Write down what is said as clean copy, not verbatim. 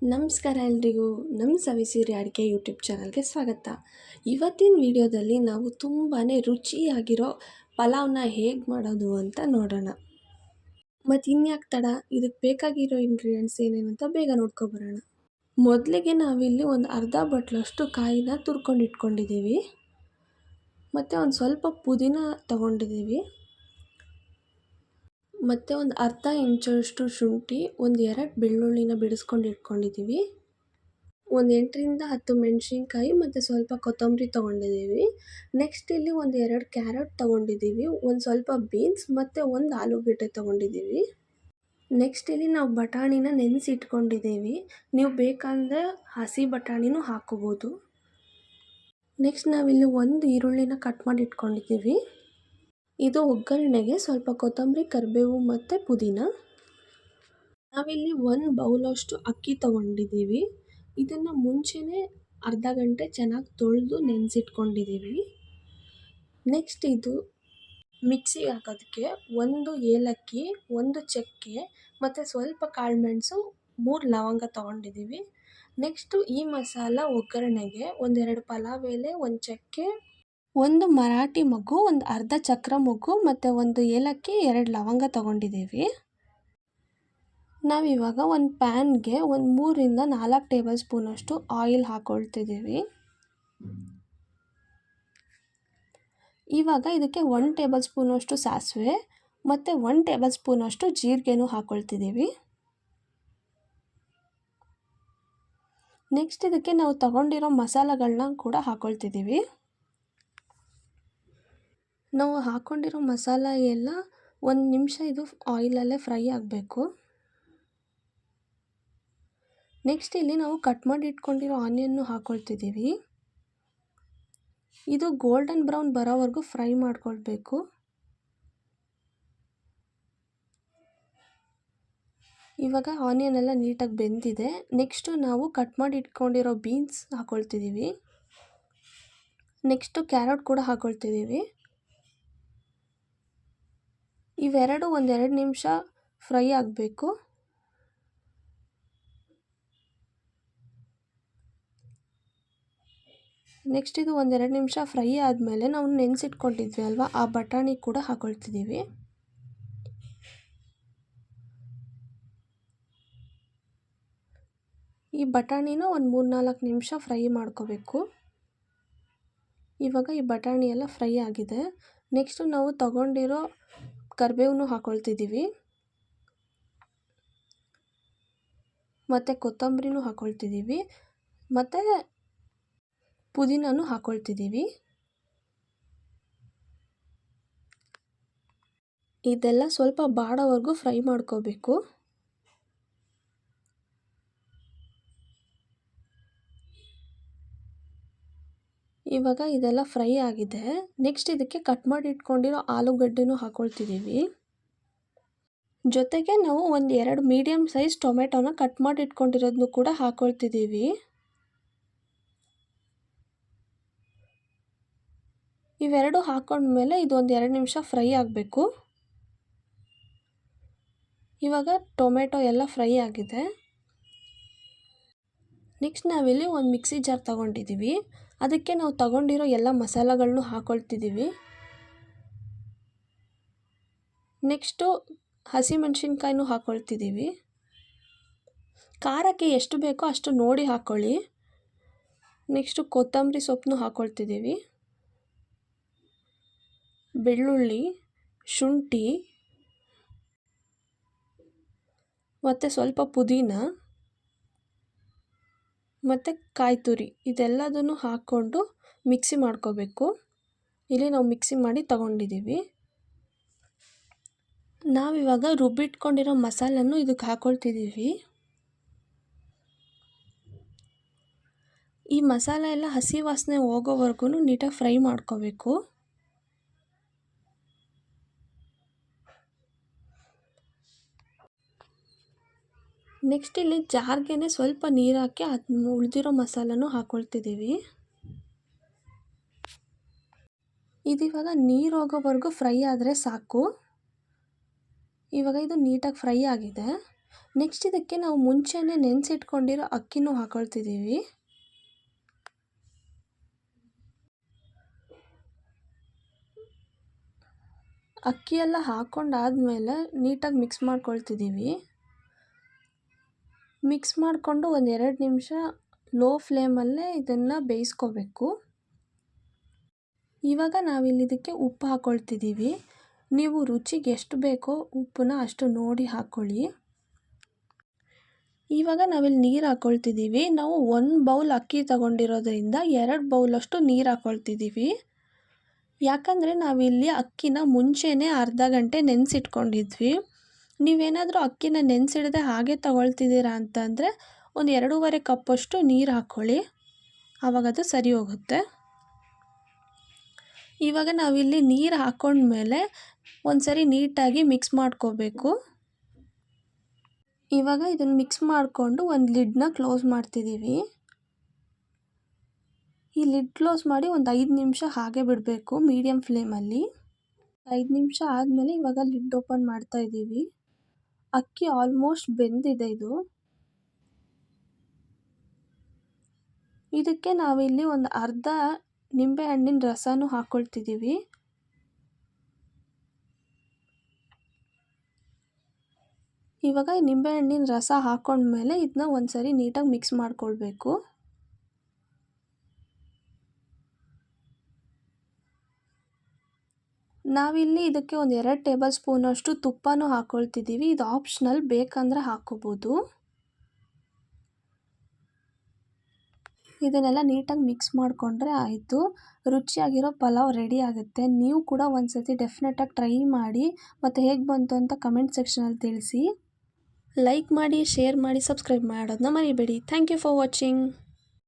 ನಮಸ್ಕಾರ ಎಲ್ರಿಗೂ. ನಮ್ಮ ಸವಿಸಿರಿ ಅಡುಗೆ ಯೂಟ್ಯೂಬ್ ಚಾನಲ್ಗೆ ಸ್ವಾಗತ. ಇವತ್ತಿನ ವಿಡಿಯೋದಲ್ಲಿ ನಾವು ತುಂಬಾ ರುಚಿಯಾಗಿರೋ ಪಲಾವ್ನ ಹೇಗೆ ಮಾಡೋದು ಅಂತ ನೋಡೋಣ. ಮತ್ತು ಇನ್ಯಾಕೆ ತಡ, ಇದಕ್ಕೆ ಬೇಕಾಗಿರೋ ಇಂಗ್ರೀಡಿಯೆಂಟ್ಸ್ ಏನೇನು ಅಂತ ಬೇಗ ನೋಡ್ಕೊಬರೋಣ. ಮೊದಲಿಗೆ ನಾವಿಲ್ಲಿ ಒಂದು ಅರ್ಧ ಬಟ್ಲಷ್ಟು ಕಾಯಿನ ತುರ್ಕೊಂಡು ಇಟ್ಕೊಂಡಿದ್ದೀವಿ. ಮತ್ತು ಒಂದು ಸ್ವಲ್ಪ ಪುದೀನ ತೊಗೊಂಡಿದ್ದೀವಿ. ಮತ್ತು ಒಂದು ಅರ್ಧ ಇಂಚಷ್ಟು ಶುಂಠಿ, ಒಂದು 2 ಬೆಳ್ಳುಳ್ಳಿನ ಬಿಡಿಸ್ಕೊಂಡು ಇಟ್ಕೊಂಡಿದ್ದೀವಿ. ಒಂದು 8ರಿಂದ 10 ಮೆಣಸಿನ್ಕಾಯಿ ಮತ್ತು ಸ್ವಲ್ಪ ಕೊತ್ತಂಬರಿ ತೊಗೊಂಡಿದ್ದೀವಿ. ನೆಕ್ಸ್ಟ್ ಇಲ್ಲಿ ಒಂದು 2 ಕ್ಯಾರೆಟ್ ತೊಗೊಂಡಿದ್ದೀವಿ, ಒಂದು ಸ್ವಲ್ಪ ಬೀನ್ಸ್ ಮತ್ತು ಒಂದು ಆಲೂಗಡ್ಡೆ ತೊಗೊಂಡಿದ್ದೀವಿ. ನೆಕ್ಸ್ಟ್ ಇಲ್ಲಿ ನಾವು ಬಟಾಣಿನ ನೆನೆಸಿಟ್ಕೊಂಡಿದ್ದೀವಿ. ನೀವು ಬೇಕಂದರೆ ಹಸಿ ಬಟಾಣಿನೂ ಹಾಕ್ಕೋಬೋದು. ನೆಕ್ಸ್ಟ್ ನಾವಿಲ್ಲಿ ಒಂದು ಈರುಳ್ಳಿನ ಕಟ್ ಮಾಡಿ ಇಟ್ಕೊಂಡಿದ್ದೀವಿ. ಇದು ಒಗ್ಗರಣೆಗೆ ಸ್ವಲ್ಪ ಕೊತ್ತಂಬರಿ, ಕರಿಬೇವು ಮತ್ತು ಪುದೀನ. ನಾವಿಲ್ಲಿ 1 ಬೌಲಷ್ಟು ಅಕ್ಕಿ ತೊಗೊಂಡಿದ್ದೀವಿ. ಇದನ್ನು ಮುಂಚೆನೇ ಅರ್ಧ ಗಂಟೆ ಚೆನ್ನಾಗಿ ತೊಳೆದು ನೆನೆಸಿಟ್ಕೊಂಡಿದ್ದೀವಿ. ನೆಕ್ಸ್ಟ್ ಇದು ಮಿಕ್ಸಿಗೆ ಹಾಕೋದಕ್ಕೆ 1 ಏಲಕ್ಕಿ, 1 ಚಕ್ಕೆ ಮತ್ತು ಸ್ವಲ್ಪ ಕಾಳುಮೆಣಸು, 3 ಲವಂಗ ತೊಗೊಂಡಿದ್ದೀವಿ. ನೆಕ್ಸ್ಟು ಈ ಮಸಾಲ ಒಗ್ಗರಣೆಗೆ 1-2 ಪಲಾವ್ ಎಲೆ, 1 ಚಕ್ಕೆ, 1 ಮರಾಠಿ ಮೊಗ್ಗು, ಒಂದು ಅರ್ಧ ಚಕ್ರ ಮೊಗ್ಗು ಮತ್ತು 1 ಏಲಕ್ಕಿ, 2 ಲವಂಗ ತೊಗೊಂಡಿದ್ದೀವಿ. ನಾವಿವಾಗ ಒಂದು ಪ್ಯಾನ್ಗೆ ಒಂದು 3ರಿಂದ 4 ಟೇಬಲ್ ಸ್ಪೂನಷ್ಟು ಆಯಿಲ್ ಹಾಕ್ಕೊಳ್ತಿದ್ದೀವಿ. ಇವಾಗ ಇದಕ್ಕೆ 1 ಟೇಬಲ್ ಸ್ಪೂನಷ್ಟು ಸಾಸಿವೆ ಮತ್ತು 1 ಟೇಬಲ್ ಸ್ಪೂನಷ್ಟು ಜೀರಿಗೆನೂ ಹಾಕ್ಕೊಳ್ತಿದ್ದೀವಿ. ನೆಕ್ಸ್ಟ್ ಇದಕ್ಕೆ ನಾವು ತಗೊಂಡಿರೋ ಮಸಾಲೆಗಳನ್ನ ಕೂಡ ಹಾಕ್ಕೊಳ್ತಿದ್ದೀವಿ. ನಾವು ಹಾಕ್ಕೊಂಡಿರೋ ಮಸಾಲ ಎಲ್ಲ 1 ನಿಮಿಷ ಇದು ಆಯಿಲಲ್ಲೇ ಫ್ರೈ ಆಗಬೇಕು. ನೆಕ್ಸ್ಟ್ ಇಲ್ಲಿ ನಾವು ಕಟ್ ಮಾಡಿ ಇಟ್ಕೊಂಡಿರೋ ಆನಿಯನ್ನು ಹಾಕ್ಕೊಳ್ತಿದ್ದೀವಿ. ಇದು ಗೋಲ್ಡನ್ ಬ್ರೌನ್ ಬರೋವರೆಗೂ ಫ್ರೈ ಮಾಡ್ಕೊಳ್ಬೇಕು. ಇವಾಗ ಆನಿಯನ್ ಎಲ್ಲ ನೀಟಾಗಿ ಬೆಂದಿದೆ. ನೆಕ್ಸ್ಟು ನಾವು ಕಟ್ ಮಾಡಿ ಇಟ್ಕೊಂಡಿರೋ ಬೀನ್ಸ್ ಹಾಕ್ಕೊಳ್ತಿದ್ದೀವಿ. ನೆಕ್ಸ್ಟು ಕ್ಯಾರೆಟ್ ಕೂಡ ಹಾಕ್ಕೊಳ್ತಿದ್ದೀವಿ. ಇವೆರಡು 1-2 ನಿಮಿಷ ಫ್ರೈ ಆಗಬೇಕು. ನೆಕ್ಸ್ಟ್ ಇದು 1-2 ನಿಮಿಷ ಫ್ರೈ ಆದಮೇಲೆ ನಾವು ನೆನೆಸಿಟ್ಕೊಂಡಿದ್ವಿ ಅಲ್ವಾ, ಆ ಬಟಾಣಿ ಕೂಡ ಹಾಕ್ಕೊಳ್ತಿದ್ದೀವಿ. ಈ ಬಟಾಣಿನ ಒಂದು 3-4 ನಿಮಿಷ ಫ್ರೈ ಮಾಡ್ಕೋಬೇಕು. ಇವಾಗ ಈ ಬಟಾಣಿ ಎಲ್ಲ ಫ್ರೈ ಆಗಿದೆ. ನೆಕ್ಸ್ಟು ನಾವು ತಗೊಂಡಿರೋ ಕರಿಬೇವನ್ನು ಹಾಕ್ಕೊಳ್ತಿದ್ದೀವಿ ಮತ್ತು ಕೊತ್ತಂಬರಿನೂ ಹಾಕ್ಕೊಳ್ತಿದ್ದೀವಿ ಮತ್ತು ಪುದೀನನೂ ಹಾಕ್ಕೊಳ್ತಿದ್ದೀವಿ. ಇದೆಲ್ಲ ಸ್ವಲ್ಪ ಬಾಡೋವರೆಗೂ ಫ್ರೈ ಮಾಡ್ಕೋಬೇಕು. ಇವಾಗ ಇದೆಲ್ಲ ಫ್ರೈ ಆಗಿದೆ. ನೆಕ್ಸ್ಟ್ ಇದಕ್ಕೆ ಕಟ್ ಮಾಡಿ ಇಟ್ಕೊಂಡಿರೋ ಆಲೂಗಡ್ಡೆನೂ ಹಾಕ್ಕೊಳ್ತಿದ್ದೀವಿ. ಜೊತೆಗೆ ನಾವು 1-2 ಮೀಡಿಯಮ್ ಸೈಜ್ ಟೊಮೆಟೊನ ಕಟ್ ಮಾಡಿ ಇಟ್ಕೊಂಡಿರೋದನ್ನು ಕೂಡ ಹಾಕ್ಕೊಳ್ತಿದ್ದೀವಿ. ಇವೆರಡು ಹಾಕ್ಕೊಂಡ್ಮೇಲೆ ಇದು 1-2 ನಿಮಿಷ ಫ್ರೈ ಆಗಬೇಕು. ಇವಾಗ ಟೊಮೆಟೊ ಎಲ್ಲ ಫ್ರೈ ಆಗಿದೆ. ನೆಕ್ಸ್ಟ್ ನಾವಿಲ್ಲಿ ಒಂದು ಮಿಕ್ಸಿ ಜಾರ್ ತೊಗೊಂಡಿದ್ದೀವಿ. ಅದಕ್ಕೆ ನಾವು ತಗೊಂಡಿರೋ ಎಲ್ಲ ಮಸಾಲೆಗಳನ್ನೂ ಹಾಕ್ಕೊಳ್ತಿದ್ದೀವಿ. ನೆಕ್ಸ್ಟು ಹಸಿಮೆಣ್ಸಿನ್ಕಾಯಿನೂ ಹಾಕ್ಕೊಳ್ತಿದ್ದೀವಿ. ಖಾರಕ್ಕೆ ಎಷ್ಟು ಬೇಕೋ ಅಷ್ಟು ನೋಡಿ ಹಾಕ್ಕೊಳ್ಳಿ. ನೆಕ್ಸ್ಟು ಕೊತ್ತಂಬರಿ ಸೊಪ್ಪನ್ನು ಹಾಕ್ಕೊಳ್ತಿದ್ದೀವಿ. ಬೆಳ್ಳುಳ್ಳಿ, ಶುಂಠಿ ಮತ್ತು ಸ್ವಲ್ಪ ಪುದೀನ ಮತ್ತು ಕಾಯಿ ತುರಿ ಇದೆಲ್ಲದನ್ನು ಹಾಕ್ಕೊಂಡು ಮಿಕ್ಸಿ ಮಾಡ್ಕೋಬೇಕು. ಇಲ್ಲಿ ನಾವು ಮಿಕ್ಸಿ ಮಾಡಿ ತಗೊಂಡಿದ್ದೀವಿ. ನಾವಿವಾಗ ರುಬ್ಬಿಟ್ಕೊಂಡಿರೋ ಮಸಾಲನ್ನು ಇದಕ್ಕೆ ಹಾಕ್ಕೊಳ್ತಿದ್ದೀವಿ. ಈ ಮಸಾಲೆ ಎಲ್ಲ ಹಸಿ ವಾಸನೆ ಹೋಗೋವರೆಗೂ ನೀಟಾಗಿ ಫ್ರೈ ಮಾಡ್ಕೋಬೇಕು. ನೆಕ್ಸ್ಟ್ ಇಲ್ಲಿ ಜಾರ್ಗೆ ಸ್ವಲ್ಪ ನೀರು ಹಾಕಿ ಉಳಿದಿರೋ ಮಸಾಲನೂ ಹಾಕ್ಕೊಳ್ತಿದ್ದೀವಿ. ಇದಿವಾಗ ನೀರು ಹೋಗೋವರೆಗೂ ಫ್ರೈ ಆದರೆ ಸಾಕು. ಇವಾಗ ಇದು ನೀಟಾಗಿ ಫ್ರೈ ಆಗಿದೆ. ನೆಕ್ಸ್ಟ್ ಇದಕ್ಕೆ ನಾವು ಮುಂಚೆನೇ ನೆನೆಸಿಟ್ಕೊಂಡಿರೋ ಅಕ್ಕಿನೂ ಹಾಕ್ಕೊಳ್ತಿದ್ದೀವಿ. ಅಕ್ಕಿ ಎಲ್ಲ ಹಾಕ್ಕೊಂಡಾದ್ಮೇಲೆ ನೀಟಾಗಿ ಮಿಕ್ಸ್ ಮಾಡ್ಕೊಳ್ತಿದ್ದೀವಿ. ಮಿಕ್ಸ್ ಮಾಡಿಕೊಂಡು ಒಂದು 2 ನಿಮಿಷ ಲೋ ಫ್ಲೇಮಲ್ಲೇ ಇದನ್ನು ಬೇಯಿಸ್ಕೋಬೇಕು. ಇವಾಗ ನಾವಿಲ್ಲಿ ಇದಕ್ಕೆ ಉಪ್ಪು ಹಾಕ್ಕೊಳ್ತಿದ್ದೀವಿ. ನೀವು ರುಚಿಗೆ ಎಷ್ಟು ಬೇಕೋ ಉಪ್ಪನ್ನ ಅಷ್ಟು ನೋಡಿ ಹಾಕ್ಕೊಳ್ಳಿ. ಇವಾಗ ನಾವಿಲ್ಲಿ ನೀರು ಹಾಕ್ಕೊಳ್ತಿದ್ದೀವಿ. ನಾವು 1 ಬೌಲ್ ಅಕ್ಕಿ ತಗೊಂಡಿರೋದ್ರಿಂದ 2 ಬೌಲಷ್ಟು ನೀರು ಹಾಕ್ಕೊಳ್ತಿದ್ದೀವಿ. ಯಾಕಂದರೆ ನಾವಿಲ್ಲಿ ಅಕ್ಕಿನ ಮುಂಚೆನೇ ಅರ್ಧ ಗಂಟೆ ನೆನೆಸಿಟ್ಕೊಂಡಿದ್ವಿ. ನೀವೇನಾದರೂ ಅಕ್ಕಿನ ನೆನೆಸಿಡದೆ ಹಾಗೆ ತಗೊಳ್ತಿದ್ದೀರಾ ಅಂತಂದರೆ ಒಂದು 2.5 ಕಪ್ಪಷ್ಟು ನೀರು ಹಾಕ್ಕೊಳ್ಳಿ. ಆವಾಗ ಅದು ಸರಿ ಹೋಗುತ್ತೆ. ಇವಾಗ ನಾವಿಲ್ಲಿ ನೀರು ಹಾಕ್ಕೊಂಡ್ಮೇಲೆ ಒಂದು ಸರಿ ನೀಟಾಗಿ ಮಿಕ್ಸ್ ಮಾಡ್ಕೋಬೇಕು. ಇವಾಗ ಇದನ್ನು ಮಿಕ್ಸ್ ಮಾಡಿಕೊಂಡು ಒಂದು ಲಿಡ್ನ ಕ್ಲೋಸ್ ಮಾಡ್ತಿದ್ದೀವಿ. ಈ ಲಿಡ್ ಕ್ಲೋಸ್ ಮಾಡಿ ಒಂದು 5 ನಿಮಿಷ ಹಾಗೆ ಬಿಡಬೇಕು ಮೀಡಿಯಮ್ ಫ್ಲೇಮಲ್ಲಿ. 5 ನಿಮಿಷ ಆದಮೇಲೆ ಇವಾಗ ಲಿಡ್ ಓಪನ್ ಮಾಡ್ತಾ ಇದ್ದೀವಿ. ಅಕ್ಕಿ ಆಲ್ಮೋಸ್ಟ್ ಬೆಂದಿದೆ ಇದು. ಇದಕ್ಕೆ ನಾವಿಲ್ಲಿ ಒಂದು ಅರ್ಧ ನಿಂಬೆಹಣ್ಣಿನ ರಸನೂ ಹಾಕ್ಕೊಳ್ತಿದ್ದೀವಿ. ಇವಾಗ ನಿಂಬೆಹಣ್ಣಿನ ರಸ ಹಾಕ್ಕೊಂಡ್ಮೇಲೆ ಇದನ್ನ ಒಂದು ಸರಿ ನೀಟಾಗಿ ಮಿಕ್ಸ್ ಮಾಡ್ಕೊಳ್ಬೇಕು. ನಾವಿಲ್ಲಿ ಇದಕ್ಕೆ ಒಂದು 2 ಟೇಬಲ್ ಸ್ಪೂನಷ್ಟು ತುಪ್ಪನೂ ಹಾಕ್ಕೊಳ್ತಿದ್ದೀವಿ. ಇದು ಆಪ್ಷನಲ್, ಬೇಕಂದರೆ ಹಾಕ್ಕೋಬೋದು. ಇದನ್ನೆಲ್ಲ ನೀಟಾಗಿ ಮಿಕ್ಸ್ ಮಾಡಿಕೊಂಡ್ರೆ ಆಯಿತು. ರುಚಿಯಾಗಿರೋ ಪಲಾವ್ ರೆಡಿ ಆಗುತ್ತೆ. ನೀವು ಕೂಡ ಒಂದು ಸತಿ ಡೆಫಿನೆಟಾಗಿ ಟ್ರೈ ಮಾಡಿ ಮತ್ತು ಹೇಗೆ ಬಂತು ಅಂತ ಕಮೆಂಟ್ ಸೆಕ್ಷನಲ್ಲಿ ತಿಳಿಸಿ. ಲೈಕ್ ಮಾಡಿ, ಶೇರ್ ಮಾಡಿ, ಸಬ್ಸ್ಕ್ರೈಬ್ ಮಾಡೋದನ್ನ ಮರಿಬೇಡಿ. Thank you for watching.